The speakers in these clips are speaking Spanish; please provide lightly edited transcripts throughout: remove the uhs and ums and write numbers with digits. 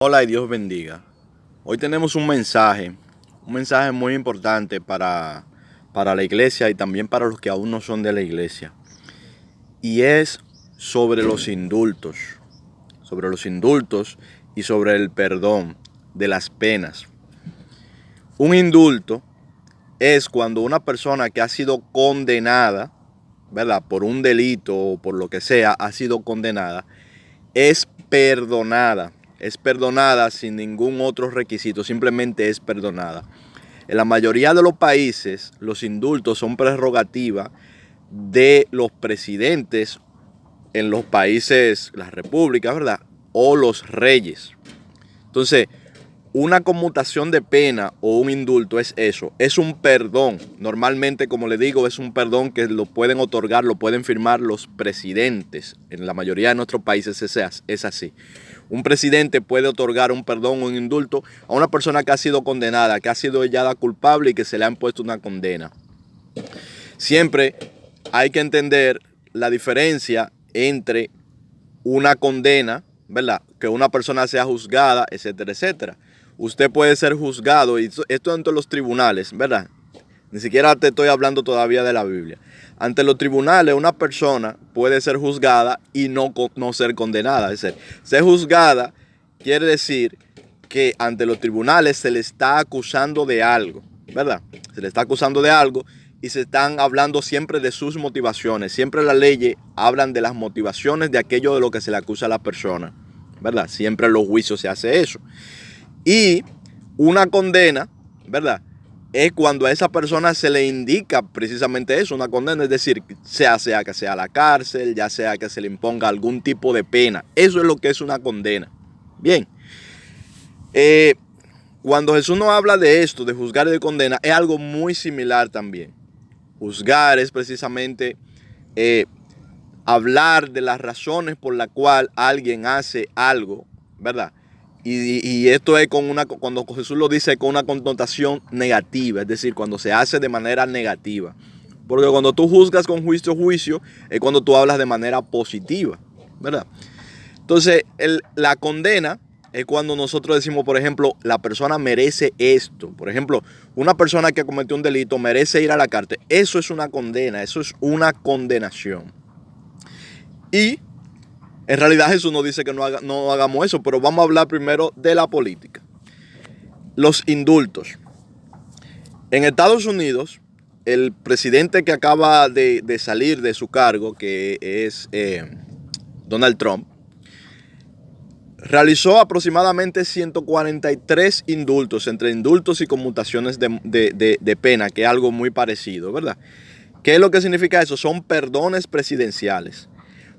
Hola y Dios bendiga. Hoy tenemos un mensaje muy importante para la iglesia y también para los que aún no son de la iglesia. Y es sobre los indultos y sobre el perdón de las penas. Un indulto es cuando una persona que ha sido condenada, ¿verdad? Por un delito o por lo que sea, ha sido condenada, es perdonada. Es perdonada sin ningún otro requisito, simplemente es perdonada. En la mayoría de los países, los indultos son prerrogativa de los presidentes en los países, las repúblicas, ¿verdad? O los reyes. Entonces, una conmutación de pena o un indulto es eso, es un perdón. Normalmente, como le digo, es un perdón que lo pueden otorgar, lo pueden firmar los presidentes. En la mayoría de nuestros países es así. Un presidente puede otorgar un perdón o un indulto a una persona que ha sido condenada, que ha sido hallada culpable y que se le ha impuesto una condena. Siempre hay que entender la diferencia entre una condena, ¿verdad? Que una persona sea juzgada, etcétera, etcétera. Usted puede ser juzgado, y esto ante los tribunales, ¿verdad? Ni siquiera te estoy hablando todavía de la Biblia. Ante los tribunales, una persona puede ser juzgada y no ser condenada. Es decir, ser juzgada quiere decir que ante los tribunales se le está acusando de algo, ¿verdad? Se le está acusando de algo y se están hablando siempre de sus motivaciones. Siempre las leyes hablan de las motivaciones de aquello de lo que se le acusa a la persona, ¿verdad? Siempre en los juicios se hace eso. Y una condena, ¿verdad? Es cuando a esa persona se le indica precisamente eso, una condena, es decir, sea que sea la cárcel, ya sea que se le imponga algún tipo de pena. Eso es lo que es una condena. Bien, cuando Jesús nos habla de esto, de juzgar y de condena, es algo muy similar también. Juzgar es precisamente hablar de las razones por las cuales alguien hace algo, ¿verdad? Y esto es cuando Jesús lo dice con una connotación negativa, es decir, cuando se hace de manera negativa. Porque cuando tú juzgas con juicio, es cuando tú hablas de manera positiva, ¿verdad? Entonces, la condena es cuando nosotros decimos, por ejemplo, la persona merece esto. Por ejemplo, una persona que cometió un delito merece ir a la cárcel. Eso es una condena, eso es una condenación. Y en realidad Jesús nos dice que no hagamos eso, pero vamos a hablar primero de la política. Los indultos. En Estados Unidos, el presidente que acaba de salir de su cargo, que es Donald Trump, realizó aproximadamente 143 indultos, entre indultos y conmutaciones de pena, que es algo muy parecido, ¿verdad? ¿Qué es lo que significa eso? Son perdones presidenciales.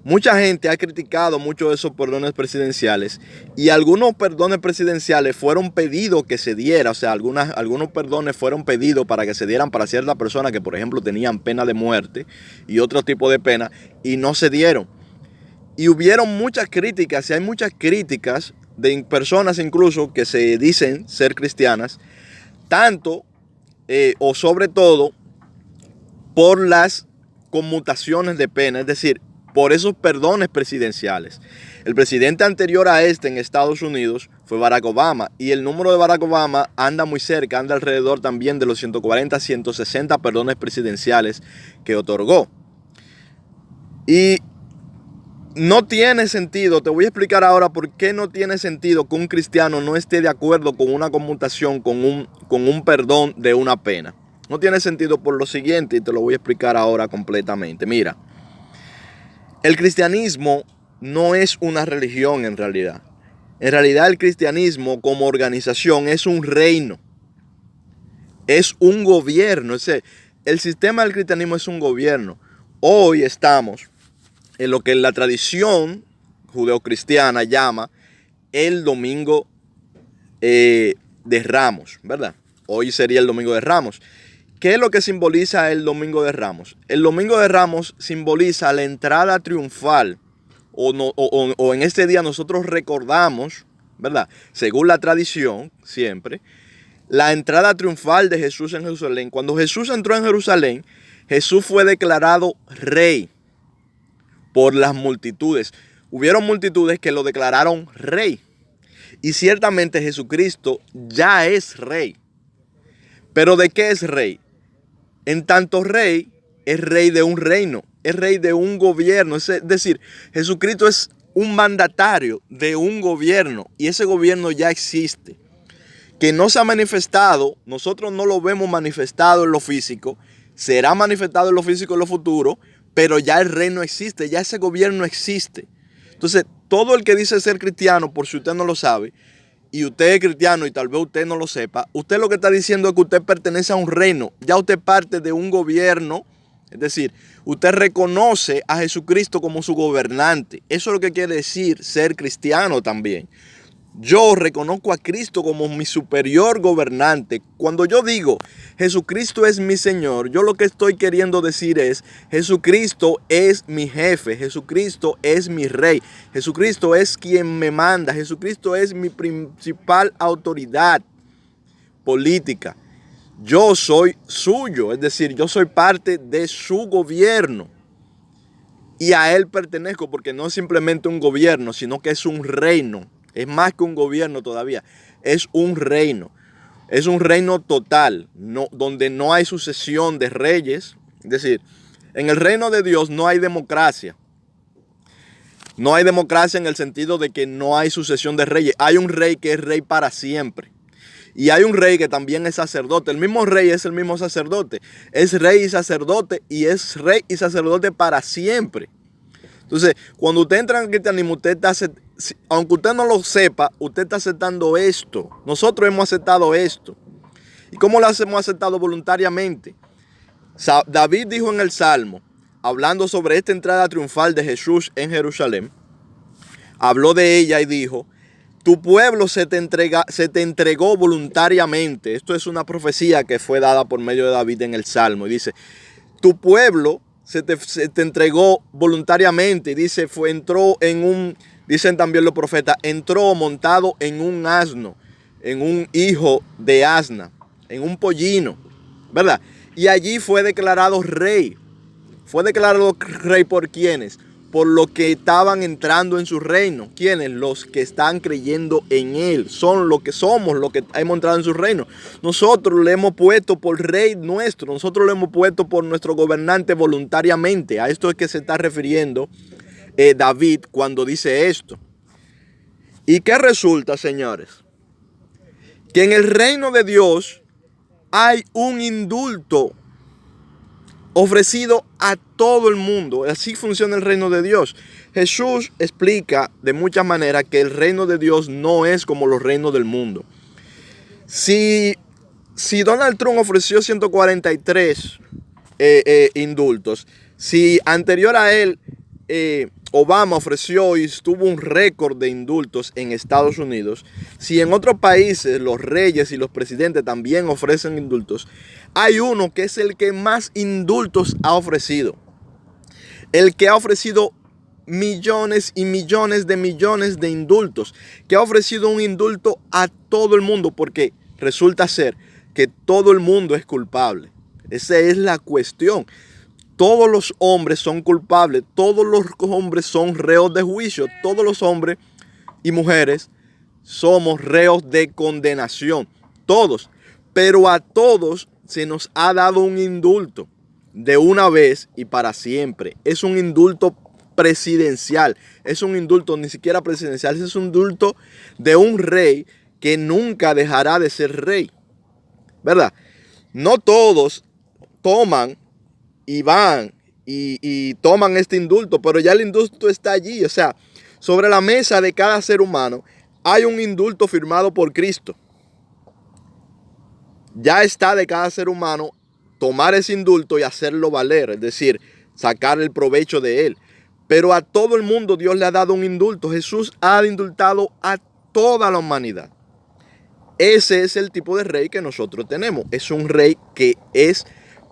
Mucha gente ha criticado mucho de esos perdones presidenciales y algunos perdones presidenciales fueron pedidos que se diera, o sea, algunos perdones fueron pedidos para que se dieran para ciertas personas que, por ejemplo, tenían pena de muerte y otro tipo de pena y no se dieron. Y hubieron muchas críticas, y hay muchas críticas de personas incluso que se dicen ser cristianas, tanto o sobre todo por las conmutaciones de pena, es decir, por esos perdones presidenciales. El presidente anterior a este en Estados Unidos fue Barack Obama y el número de Barack Obama anda muy cerca, anda alrededor también de los 140, 160 perdones presidenciales que otorgó. Y no tiene sentido, te voy a explicar ahora por qué no tiene sentido que un cristiano no esté de acuerdo con una conmutación, con un perdón de una pena. No tiene sentido por lo siguiente y te lo voy a explicar ahora completamente. Mira, el cristianismo no es una religión en realidad. En realidad el cristianismo como organización es un reino, es un gobierno. El sistema del cristianismo es un gobierno. Hoy estamos en lo que la tradición judeocristiana llama el domingo de Ramos, ¿verdad? Hoy sería el domingo de Ramos. ¿Qué es lo que simboliza el domingo de Ramos? El domingo de Ramos simboliza la entrada triunfal o en este día nosotros recordamos, ¿verdad? Según la tradición, siempre, la entrada triunfal de Jesús en Jerusalén. Cuando Jesús entró en Jerusalén, Jesús fue declarado rey por las multitudes. Hubieron multitudes que lo declararon rey. Y ciertamente Jesucristo ya es rey. ¿Pero de qué es rey? En tanto rey, es rey de un reino, es rey de un gobierno. Es decir, Jesucristo es un mandatario de un gobierno y ese gobierno ya existe. Que no se ha manifestado, nosotros no lo vemos manifestado en lo físico, será manifestado en lo físico en lo futuro, pero ya el reino existe, ya ese gobierno existe. Entonces, todo el que dice ser cristiano, por si usted no lo sabe, y usted es cristiano y tal vez usted no lo sepa, usted lo que está diciendo es que usted pertenece a un reino, ya usted parte de un gobierno, es decir, usted reconoce a Jesucristo como su gobernante. Eso es lo que quiere decir ser cristiano también. Yo reconozco a Cristo como mi superior gobernante. Cuando yo digo Jesucristo es mi Señor, yo lo que estoy queriendo decir es Jesucristo es mi jefe, Jesucristo es mi rey, Jesucristo es quien me manda, Jesucristo es mi principal autoridad política. Yo soy suyo, es decir, yo soy parte de su gobierno y a él pertenezco porque no es simplemente un gobierno, sino que es un reino. Es más que un gobierno todavía, es un reino. Es un reino total, donde no hay sucesión de reyes. Es decir, en el reino de Dios no hay democracia. No hay democracia en el sentido de que no hay sucesión de reyes. Hay un rey que es rey para siempre. Y hay un rey que también es sacerdote. El mismo rey es el mismo sacerdote. Es rey y sacerdote y es rey y sacerdote para siempre. Entonces, cuando usted entra en el cristianismo, usted está, aunque usted no lo sepa, usted está aceptando esto. Nosotros hemos aceptado esto. ¿Y cómo lo hemos aceptado? Voluntariamente. David dijo en el Salmo, hablando sobre esta entrada triunfal de Jesús en Jerusalén, habló de ella y dijo, tu pueblo se te entregó voluntariamente. Esto es una profecía que fue dada por medio de David en el Salmo. Y dice, tu pueblo se te entregó voluntariamente. Dice, dicen también los profetas, entró montado en un asno, en un hijo de asna, en un pollino, ¿verdad? Y allí fue declarado rey. Fue declarado rey por ¿quiénes? Por los que estaban entrando en su reino. ¿Quiénes? Los que están creyendo en él. Son lo que somos, los que hemos entrado en su reino. Nosotros le hemos puesto por rey nuestro. Nosotros le hemos puesto por nuestro gobernante voluntariamente. A esto es que se está refiriendo David cuando dice esto. ¿Y qué resulta, señores? Que en el reino de Dios hay un indulto ofrecido a todo el mundo. Así funciona el reino de Dios. Jesús explica de muchas maneras que el reino de Dios no es como los reinos del mundo. Si Donald Trump ofreció 143 indultos, si anterior a él Obama ofreció y tuvo un récord de indultos en Estados Unidos, si en otros países los reyes y los presidentes también ofrecen indultos, hay uno que es el que más indultos ha ofrecido. El que ha ofrecido millones y millones de indultos, que ha ofrecido un indulto a todo el mundo, porque resulta ser que todo el mundo es culpable. Esa es la cuestión. Todos los hombres son culpables, todos los hombres son reos de juicio, todos los hombres y mujeres somos reos de condenación, todos. Pero a todos se nos ha dado un indulto de una vez y para siempre. Es un indulto presidencial, es un indulto ni siquiera presidencial, es un indulto de un rey que nunca dejará de ser rey, ¿verdad? No todos toman y van y toman este indulto, pero ya el indulto está allí. O sea, sobre la mesa de cada ser humano hay un indulto firmado por Cristo. Ya está de cada ser humano tomar ese indulto y hacerlo valer, es decir, sacar el provecho de él. Pero a todo el mundo Dios le ha dado un indulto. Jesús ha indultado a toda la humanidad. Ese es el tipo de rey que nosotros tenemos. Es un rey que es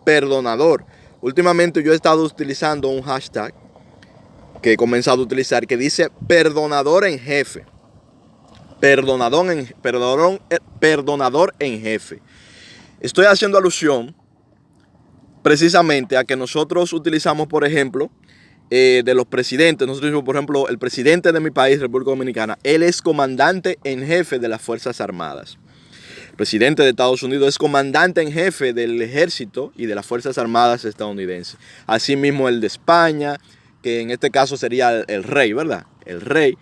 perdonador. Últimamente yo he estado utilizando un hashtag que he comenzado a utilizar que dice perdonador en jefe. Perdonador en jefe. Estoy haciendo alusión precisamente a que nosotros utilizamos, por ejemplo, de los presidentes. Nosotros mismos, por ejemplo, el presidente de mi país, República Dominicana, él es comandante en jefe de las Fuerzas Armadas. El presidente de Estados Unidos es comandante en jefe del ejército y de las Fuerzas Armadas estadounidenses. Asimismo el de España, que en este caso sería el rey, ¿verdad? El rey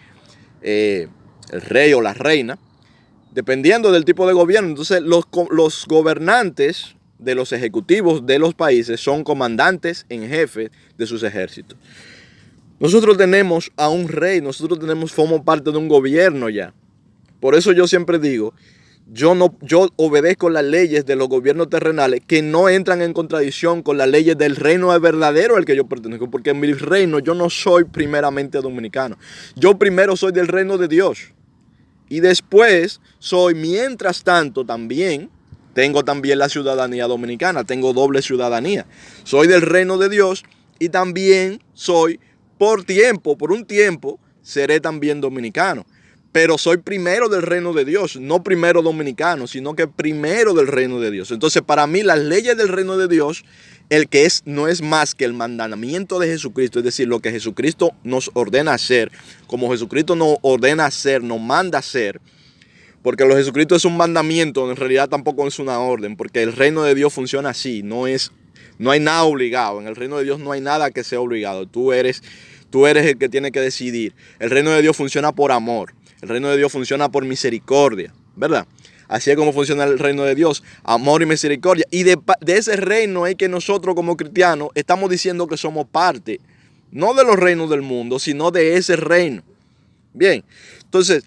o la reina, dependiendo del tipo de gobierno. Entonces los gobernantes de los ejecutivos de los países son comandantes en jefe de sus ejércitos. Nosotros tenemos a un rey, formamos parte de un gobierno ya. Por eso yo siempre digo, yo obedezco las leyes de los gobiernos terrenales que no entran en contradicción con las leyes del reino verdadero al que yo pertenezco, porque en mi reino yo no soy primeramente dominicano. Yo primero soy del reino de Dios. Y después soy, mientras tanto, tengo también la ciudadanía dominicana, tengo doble ciudadanía. Soy del reino de Dios y también soy, por un tiempo, seré también dominicano. Pero soy primero del reino de Dios, no primero dominicano, sino que primero del reino de Dios. Entonces, para mí, las leyes del reino de Dios, no es más que el mandamiento de Jesucristo, es decir, lo que Jesucristo nos ordena hacer, como Jesucristo nos ordena hacer, nos manda hacer. Porque lo de Jesucristo es un mandamiento, en realidad tampoco es una orden, porque el reino de Dios funciona así, no hay nada obligado. En el reino de Dios no hay nada que sea obligado. Tú eres el que tiene que decidir. El reino de Dios funciona por amor. El reino de Dios funciona por misericordia, ¿verdad? Así es como funciona el reino de Dios, amor y misericordia. Y de ese reino es que nosotros como cristianos estamos diciendo que somos parte, no de los reinos del mundo, sino de ese reino. Bien, entonces,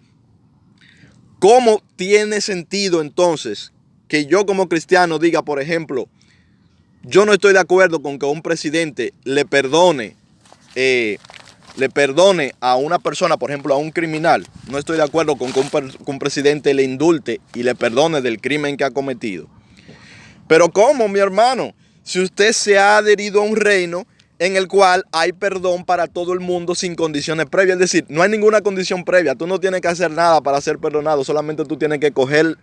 ¿cómo tiene sentido entonces que yo como cristiano diga, por ejemplo, yo no estoy de acuerdo con que un presidente le perdone a una persona, por ejemplo, a un criminal? No estoy de acuerdo con que un presidente le indulte y le perdone del crimen que ha cometido. Pero ¿cómo, mi hermano? Si usted se ha adherido a un reino en el cual hay perdón para todo el mundo sin condiciones previas. Es decir, no hay ninguna condición previa. Tú no tienes que hacer nada para ser perdonado. Solamente tú tienes que coger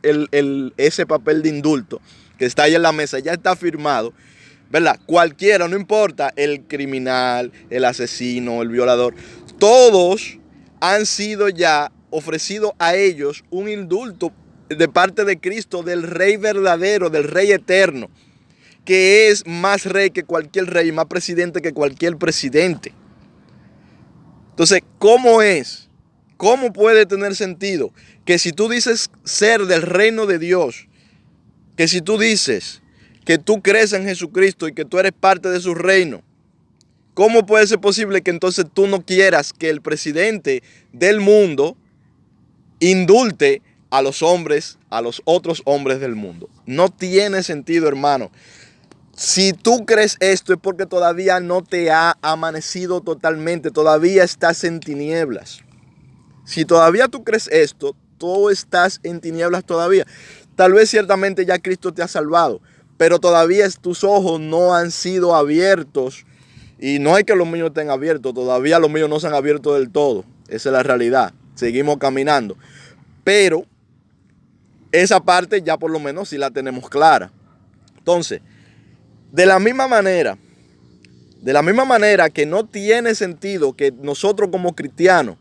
ese papel de indulto que está ahí en la mesa. Ya está firmado, ¿verdad? Cualquiera, no importa, el criminal, el asesino, el violador. Todos han sido ya ofrecido a ellos un indulto de parte de Cristo, del Rey verdadero, del Rey eterno, que es más rey que cualquier rey, más presidente que cualquier presidente. Entonces, ¿cómo es? ¿Cómo puede tener sentido que si tú dices ser del reino de Dios, que si tú dices que tú crees en Jesucristo y que tú eres parte de su reino, cómo puede ser posible que entonces tú no quieras que el presidente del mundo indulte a los otros hombres del mundo? No tiene sentido, hermano. Si tú crees esto es porque todavía no te ha amanecido totalmente, todavía estás en tinieblas. Si todavía tú crees esto, tú estás en tinieblas todavía. Tal vez ciertamente ya Cristo te ha salvado, pero todavía tus ojos no han sido abiertos. Y no es que los míos estén abiertos, todavía los míos no se han abierto del todo. Esa es la realidad. Seguimos caminando. Pero esa parte ya por lo menos sí la tenemos clara. Entonces, de la misma manera que no tiene sentido que nosotros como cristianos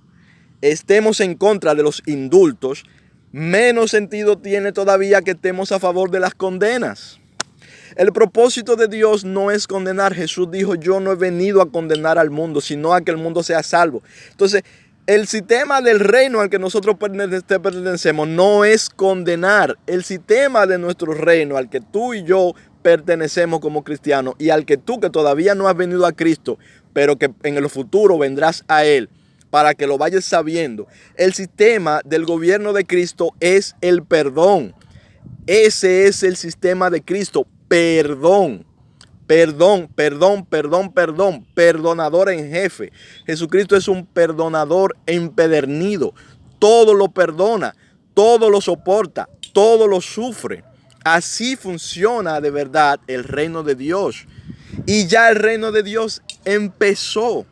estemos en contra de los indultos, menos sentido tiene todavía que estemos a favor de las condenas. El propósito de Dios no es condenar. Jesús dijo, yo no he venido a condenar al mundo, sino a que el mundo sea salvo. Entonces, el sistema del reino al que nosotros pertenecemos no es condenar. El sistema de nuestro reino al que tú y yo pertenecemos como cristianos y al que tú que todavía no has venido a Cristo, pero que en el futuro vendrás a Él, para que lo vayas sabiendo. El sistema del gobierno de Cristo es el perdón. Ese es el sistema de Cristo. Perdón. Perdonador en jefe. Jesucristo es un perdonador empedernido. Todo lo perdona, todo lo soporta, todo lo sufre. Así funciona de verdad el reino de Dios. Y ya el reino de Dios empezó.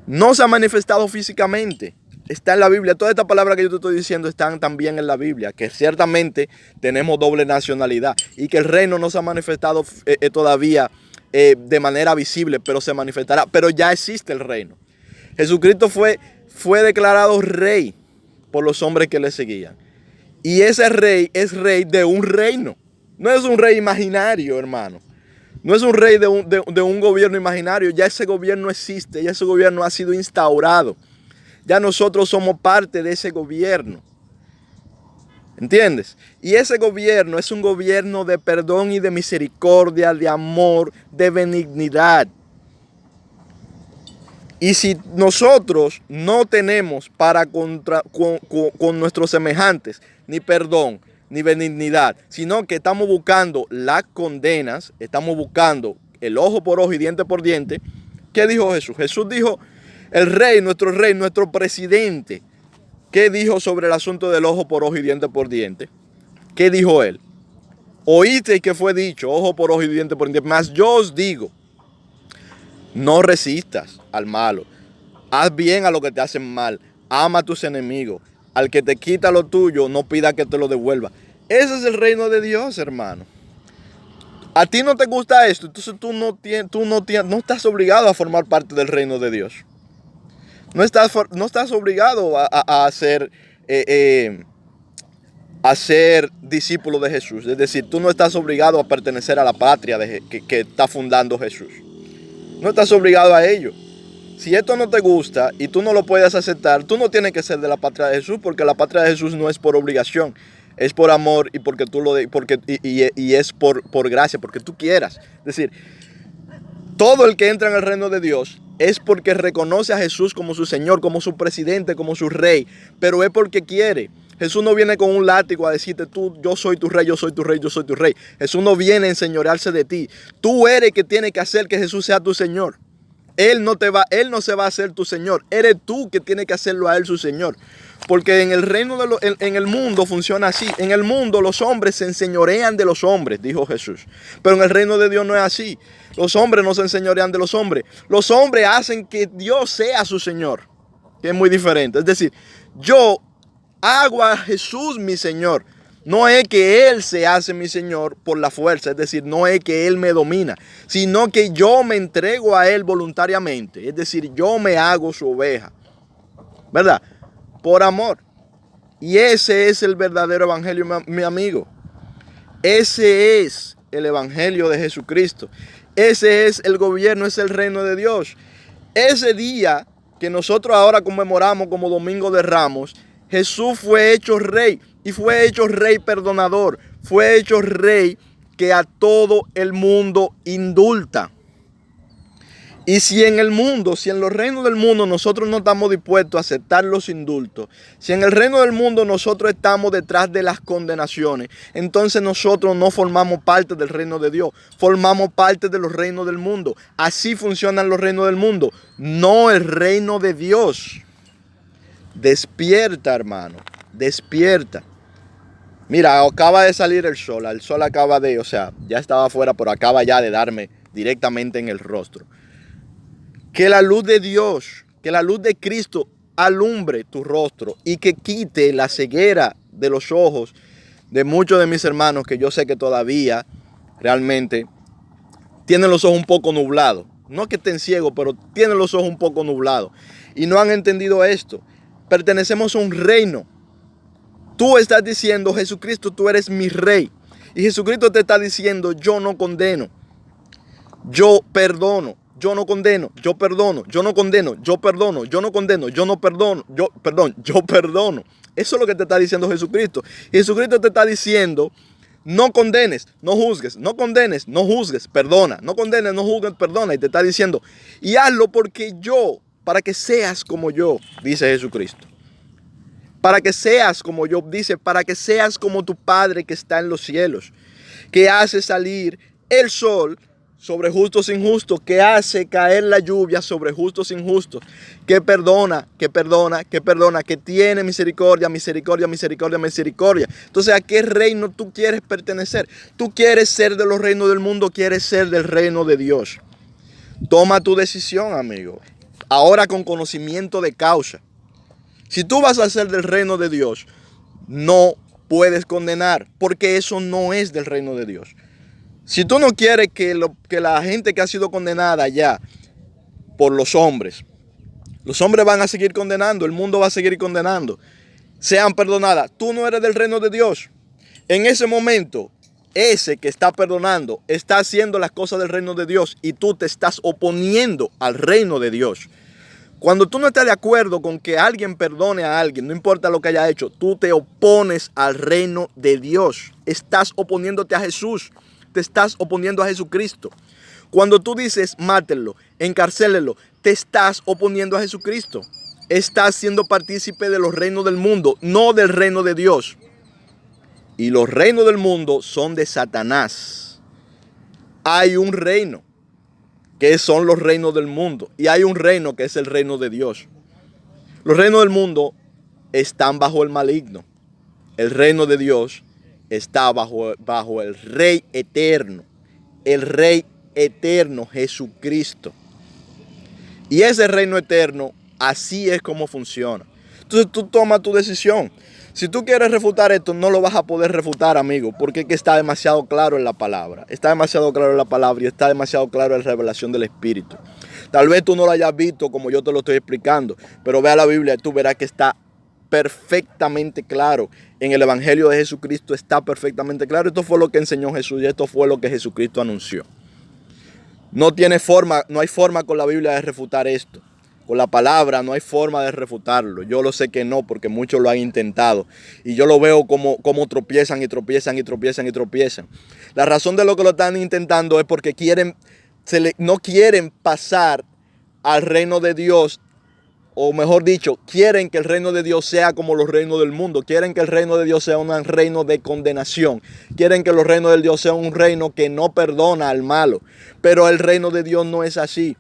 No se ha manifestado físicamente. Está en la Biblia. Todas estas palabras que yo te estoy diciendo están también en la Biblia. Que ciertamente tenemos doble nacionalidad. Y que el reino no se ha manifestado todavía de manera visible, pero se manifestará. Pero ya existe el reino. Jesucristo fue declarado rey por los hombres que le seguían. Y ese rey es rey de un reino. No es un rey imaginario, hermano. No es un rey de un gobierno imaginario. Ya ese gobierno existe. Ya ese gobierno ha sido instaurado. Ya nosotros somos parte de ese gobierno. ¿Entiendes? Y ese gobierno es un gobierno de perdón y de misericordia, de amor, de benignidad. Y si nosotros no tenemos con nuestros semejantes ni perdón ni benignidad, sino que estamos buscando las condenas, estamos buscando el ojo por ojo y diente por diente, ¿qué dijo Jesús? Jesús dijo, el rey, nuestro presidente, ¿qué dijo sobre el asunto del ojo por ojo y diente por diente? ¿Qué dijo él? Oíste que fue dicho, ojo por ojo y diente por diente, mas yo os digo, no resistas al malo, haz bien a los que te hacen mal, ama a tus enemigos, al que te quita lo tuyo, no pida que te lo devuelva. Ese es el reino de Dios, hermano. A ti no te gusta esto, entonces tú no estás obligado a formar parte del reino de Dios. No estás obligado a ser discípulo de Jesús. Es decir, tú no estás obligado a pertenecer a la patria que está fundando Jesús. No estás obligado a ello. Si esto no te gusta y tú no lo puedes aceptar, tú no tienes que ser de la patria de Jesús, porque la patria de Jesús no es por obligación, es por amor y porque es por gracia, porque tú quieras. Es decir, todo el que entra en el reino de Dios es porque reconoce a Jesús como su Señor, como su presidente, como su rey, pero es porque quiere. Jesús no viene con un látigo a decirte, yo soy tu rey, yo soy tu rey, yo soy tu rey. Jesús no viene a enseñorearse de ti. Tú eres el que tiene que hacer que Jesús sea tu Señor. Él no se va a hacer tu Señor. Eres tú que tienes que hacerlo a Él su Señor. Porque en el reino en el mundo funciona así. En el mundo los hombres se enseñorean de los hombres, dijo Jesús. Pero en el reino de Dios no es así. Los hombres no se enseñorean de los hombres. Los hombres hacen que Dios sea su Señor, que es muy diferente. Es decir, yo hago a Jesús mi Señor. No es que Él se hace mi Señor por la fuerza, es decir, no es que Él me domina, sino que yo me entrego a Él voluntariamente, es decir, yo me hago su oveja, ¿verdad? Por amor. Y ese es el verdadero evangelio, mi amigo. Ese es el evangelio de Jesucristo. Ese es el gobierno, es el reino de Dios. Ese día que nosotros ahora conmemoramos como Domingo de Ramos, Jesús fue hecho rey. Y fue hecho rey perdonador. Fue hecho rey que a todo el mundo indulta. Y si en los reinos del mundo nosotros no estamos dispuestos a aceptar los indultos, si en el reino del mundo nosotros estamos detrás de las condenaciones, entonces nosotros no formamos parte del reino de Dios, formamos parte de los reinos del mundo. Así funcionan los reinos del mundo, no el reino de Dios. Despierta, hermano, despierta. Mira, acaba de salir el sol ya estaba afuera, pero acaba ya de darme directamente en el rostro. Que la luz de Dios, que la luz de Cristo alumbre tu rostro y que quite la ceguera de los ojos de muchos de mis hermanos que yo sé que todavía realmente tienen los ojos un poco nublados. No que estén ciegos, pero tienen los ojos un poco nublados y no han entendido esto. Pertenecemos a un reino. Tú estás diciendo, Jesucristo, tú eres mi rey. Y Jesucristo te está diciendo, yo no condeno, yo perdono, yo no condeno, yo perdono, yo no condeno, yo perdono, yo no condeno, yo no perdono, yo perdono. Eso es lo que te está diciendo Jesucristo. Y Jesucristo te está diciendo, no condenes, no juzgues, no condenes, no juzgues, perdona, no condenes, no juzgues, perdona. Y te está diciendo, y hazlo para que seas como yo, dice Jesucristo. Para que seas como yo, dice, para que seas como tu Padre que está en los cielos, que hace salir el sol sobre justos e injustos, que hace caer la lluvia sobre justos e injustos, que perdona, que tiene misericordia, misericordia, misericordia, misericordia. Entonces, ¿a qué reino tú quieres pertenecer? ¿Tú quieres ser de los reinos del mundo? ¿Quieres ser del reino de Dios? Toma tu decisión, amigo. Ahora con conocimiento de causa. Si tú vas a ser del reino de Dios, no puedes condenar, porque eso no es del reino de Dios. Si tú no quieres que la gente que ha sido condenada ya por los hombres van a seguir condenando, el mundo va a seguir condenando, sean perdonadas, tú no eres del reino de Dios. En ese momento, ese que está perdonando está haciendo las cosas del reino de Dios y tú te estás oponiendo al reino de Dios. Cuando tú no estás de acuerdo con que alguien perdone a alguien, no importa lo que haya hecho, tú te opones al reino de Dios. Estás oponiéndote a Jesús, te estás oponiendo a Jesucristo. Cuando tú dices mátenlo, encarcélelo, te estás oponiendo a Jesucristo. Estás siendo partícipe de los reinos del mundo, no del reino de Dios. Y los reinos del mundo son de Satanás. Hay un reino que son los reinos del mundo y hay un reino que es el reino de Dios. Los reinos del mundo están bajo el maligno. El reino de Dios está bajo el Rey eterno. El Rey eterno, Jesucristo. Y ese reino eterno, así es como funciona. Entonces tú tomas tu decisión. Si tú quieres refutar esto, no lo vas a poder refutar, amigo, porque es que está demasiado claro en la palabra. Está demasiado claro en la palabra y está demasiado claro en la revelación del Espíritu. Tal vez tú no lo hayas visto como yo te lo estoy explicando, pero ve a la Biblia y tú verás que está perfectamente claro. En el Evangelio de Jesucristo está perfectamente claro. Esto fue lo que enseñó Jesús y esto fue lo que Jesucristo anunció. No hay forma con la Biblia de refutar esto. Con la palabra no hay forma de refutarlo. Yo lo sé que no, porque muchos lo han intentado. Y yo lo veo como tropiezan y tropiezan y tropiezan y tropiezan. La razón de lo que lo están intentando es porque no quieren pasar al reino de Dios. O mejor dicho, quieren que el reino de Dios sea como los reinos del mundo. Quieren que el reino de Dios sea un reino de condenación. Quieren que los reinos de Dios sea un reino que no perdona al malo. Pero el reino de Dios no es así.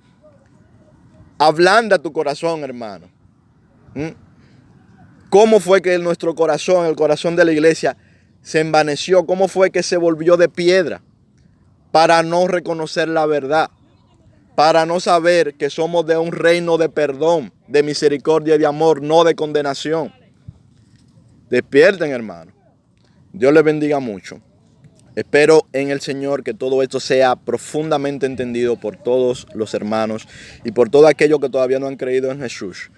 Ablanda tu corazón, hermano. ¿Cómo fue que nuestro corazón, el corazón de la iglesia, se envaneció? ¿Cómo fue que se volvió de piedra? Para no reconocer la verdad. Para no saber que somos de un reino de perdón, de misericordia y de amor, no de condenación. Despierten, hermano. Dios les bendiga mucho. Espero en el Señor que todo esto sea profundamente entendido por todos los hermanos y por todos aquellos que todavía no han creído en Jesús.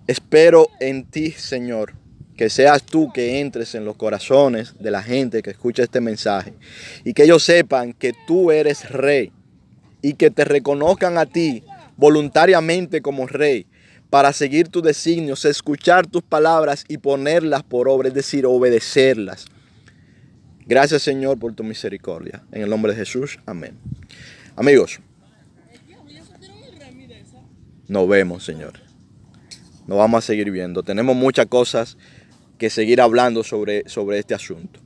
Espero en ti, Señor, que seas tú que entres en los corazones de la gente que escucha este mensaje y que ellos sepan que tú eres Rey y que te reconozcan a ti voluntariamente como Rey para seguir tus designios, escuchar tus palabras y ponerlas por obra, es decir, obedecerlas. Gracias, Señor, por tu misericordia. En el nombre de Jesús, amén. Amigos, nos vemos, Señor. Nos vamos a seguir viendo. Tenemos muchas cosas que seguir hablando sobre este asunto.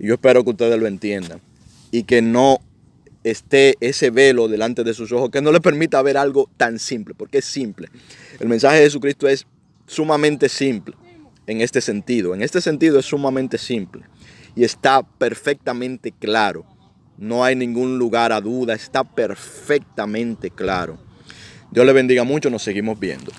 Y yo espero que ustedes lo entiendan. Y que no esté ese velo delante de sus ojos, que no les permita ver algo tan simple, porque es simple. El mensaje de Jesucristo es sumamente simple en este sentido. En este sentido es sumamente simple. Y está perfectamente claro. No hay ningún lugar a duda. Está perfectamente claro. Dios le bendiga mucho. Nos seguimos viendo.